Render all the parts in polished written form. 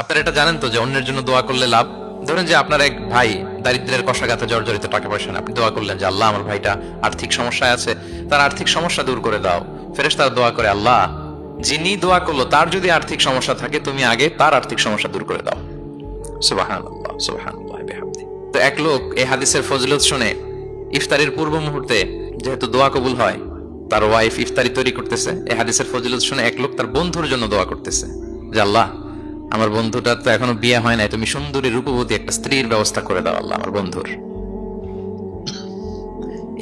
আপনারা এটা জানেন তো যে অন্যের জন্য দোয়া করলে লাভ? ধরেন যে আপনার এক ভাই দারিদ্রের কষাঘাতে জর্জরিত, টাকা পয়সা না, আপনি দোয়া করলেন যে আল্লাহ আমার ভাইটা আর্থিক সমস্যায় আছে, তার আর্থিক সমস্যা দূর করে দাও। ফেরেশতারা দোয়া করে, আল্লাহ যিনি দোয়া করলো তার যদি আর্থিক সমস্যা থাকে তুমি আগে তার আর্থিক সমস্যা দূর করে দাও। সুবহানাল্লাহ সুবহানাল্লাহ বিহামদি। তো এক লোক এই হাদিসের ফজিলত শুনে ইফতারির পূর্ব মুহূর্তে, যেহেতু দোয়া কবুল হয়, তার ওয়াইফ ইফতারি তৈরি করতেছে, এই হাদিসের ফজিলত শুনে এক লোক তার বন্ধুর জন্য দোয়া করতেছে যে আল্লাহ আমার বন্ধুটার তো এখনো বিয়ে হয় নাই, তুমি সুন্দরী রূপবতী একটা স্ত্রীর ব্যবস্থা করে দাও আল্লাহ আমার বন্ধুর।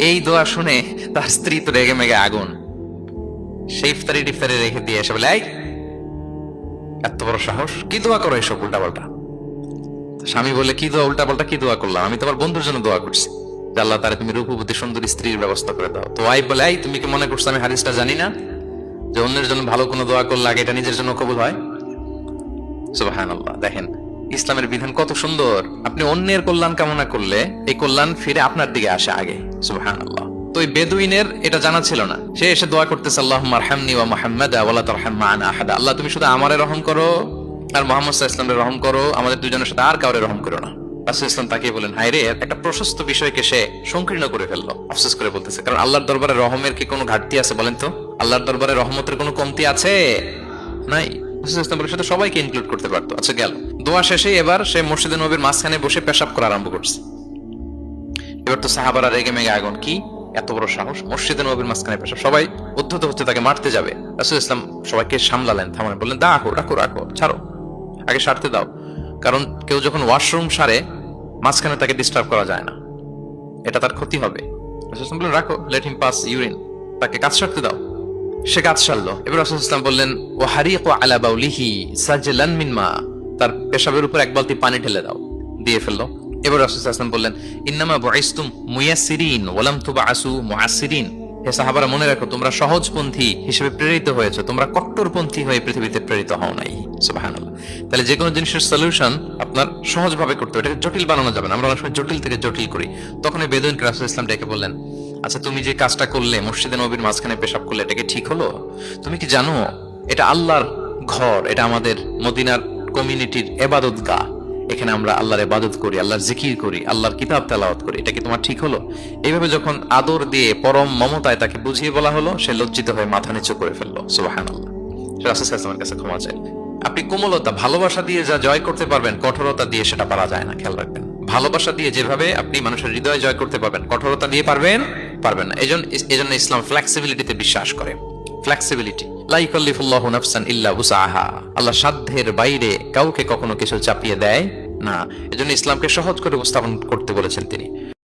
এই দোয়া শুনে তার স্ত্রী তো রেগে মেগে আগুন, সেই ইফতারি টিফতারি রেখে দিয়ে এসে বলে, এই এত বড় সাহস, কি দোয়া করো এসব উল্টা পাল্টা? স্বামী বলে, কি দোয়া উল্টা পাল্টা, কি দোয়া করলাম? আমি তোমার বন্ধুর জন্য দোয়া করছি যে আল্লাহ তারে তুমি রূপবতী সুন্দরী স্ত্রীর ব্যবস্থা করে দাও। তো ওয়াইফ বলে, এই তুমি কি মনে করছো আমি হাদিসটা জানি না যে অন্যের জন্য ভালো কোনো দোয়া করলে আগে এটা নিজের জন্য কবুল হয়? সুবহানাল্লাহ। দেখেন ইসলামের বিধান কত সুন্দর। আপনি অন্যের কল্যাণ কামনা করলে এই কল্যাণ ফিরে আপনার দিকে আসে আগে। সুবহানাল্লাহ। তো এই বেদুইনের এটা জানা ছিল না, সে এসে দোয়া করতেছে, আল্লাহুম্মা আরহামনি ওয়া মুহাম্মাদা ওয়া লা তারহাম মা'আনা আহাদা। আল্লাহ তুমি শুধু আমারে রহম করো আর মুহাম্মদ সাল্লাল্লাহু আলাইহি ওয়াসাল্লামের রহম করো, আমাদের দুজনের সাথে আর কাউরে রহম করো না। রাসূল ইসলাম তাকে বলেন, হায় রে, একটা প্রশস্ত বিষয়কে সে সংকীর্ণ করে ফেললো। আফসোস করে বলতেছে, কারণ আল্লাহর দরবারে রহমের কি কোনো ঘাটতি আছে বলেন তো? আল্লাহর দরবারে রহমতের কোনো কমতি আছে? নাই। সাথে সবাইকে ইনক্লুড করতে পারতো। আচ্ছা গেল, দোয়া শেষে এবার সে মসজিদে নববীর মাঝখানে বসে পেশাব করা আরম্ভ করছে। এবার তো সাহাবারা রেগে মেগে আগুন, কি এত বড় সাহস, মসজিদে নববীর মাঝখানে পেশাব! সবাই উদ্ধত হচ্ছে, তাকে মারতে যাবে। রাসূল ইসলাম সবাইকে সামলালেন, থামালেন, বললেন, রাখো রাখো রাখো, ছাড়ো, আগে সারতে দাও। কারণ কেউ যখন ওয়াশরুম সারে মাঝখানে তাকে ডিস্টার্ব করা যায় না, এটা তার ক্ষতি হবে। রাসূল ইসলাম বললেন, রাখো, লেট হিম পাস ইউরিন, তাকে কাজ সারতে দাও। সে কাজ সারলো। এবার রাসূল ইসলাম বললেন, ও হারিকু আলা বাউলিহি সাজলান মিন মা, তার পেশাবের উপর এক বালতি পানি ঢেলে দাও, দিয়ে ফেললো। এবার রাসূল ইসলাম বললেন, ইন্নামা বুইসতুম মুয়াসসিরিন ওয়া লাম তুবআসু মুআসসিরিন। হে সাহাবারা, মনে রাখো তোমরা সহজপন্থী হিসেবে প্রেরিত হয়েছে, তোমরা কট্টরপন্থী হয়ে পৃথিবীতে প্রেরিত হও নাই। সুবহানাল্লাহ। তাহলে যে কোনো জিনিসের সলিউশন আপনার সহজভাবে করতে হবে, এটাকে জটিল বানানো যাবে না। আমরা অনেক সময় জটিল থেকে জটিল করি। তখন এই বেদুইন রাসূল ইসলাম ডেকে বললেন, আচ্ছা তুমি যে কাজটা করলে, মসজিদে নববীর মাঝখানে পেশাব করলে, এটা কি ঠিক হলো? তুমি কি জানো এটা আল্লাহর ঘর, এটা আমাদের মদিনার কমিউনিটির ইবাদতগাহ, এখানে আমরা আল্লাহর ইবাদত করি, আল্লাহর জিকির করি, আল্লাহর কিতাব তেলাওয়াত করি, এটা কি তোমার ঠিক হলো? এইভাবে যখন আদর দিয়ে পরম মমতায় তাকে বুঝিয়ে বলা হলো, সে লজ্জিত হয়ে মাথা নিচু করে ফেললো। সুবহানাল্লাহ। রাসূল সাল্লাল্লাহু আলাইহি ওয়াসাল্লামের কাছে ক্ষমা চাই। আপনি কোমলতা, ভালোবাসা দিয়ে যা জয় করতে পারবেন, কঠোরতা দিয়ে সেটা পারা যায় না, খেয়াল রাখবেন। ভালোবাসা দিয়ে যেভাবে আপনি মানুষের হৃদয় জয় করতে পারবেন, কঠোরতা দিয়ে পারবেন না। এজন্য ইসলাম ফ্লেক্সিবিলিটিতে বিশ্বাস করে। ফ্লেক্সিবিলিটি, লা ইউকাল্লিফুল্লাহু নাফসান ইল্লা উসআহা। আল্লাহ সাধ্যের বাইরে কাউকে কখনো কিছু চাপিয়ে দেয় না। এজন্য ইসলামকে সহজ করে উপস্থাপন করতে বলেছেন তিনি।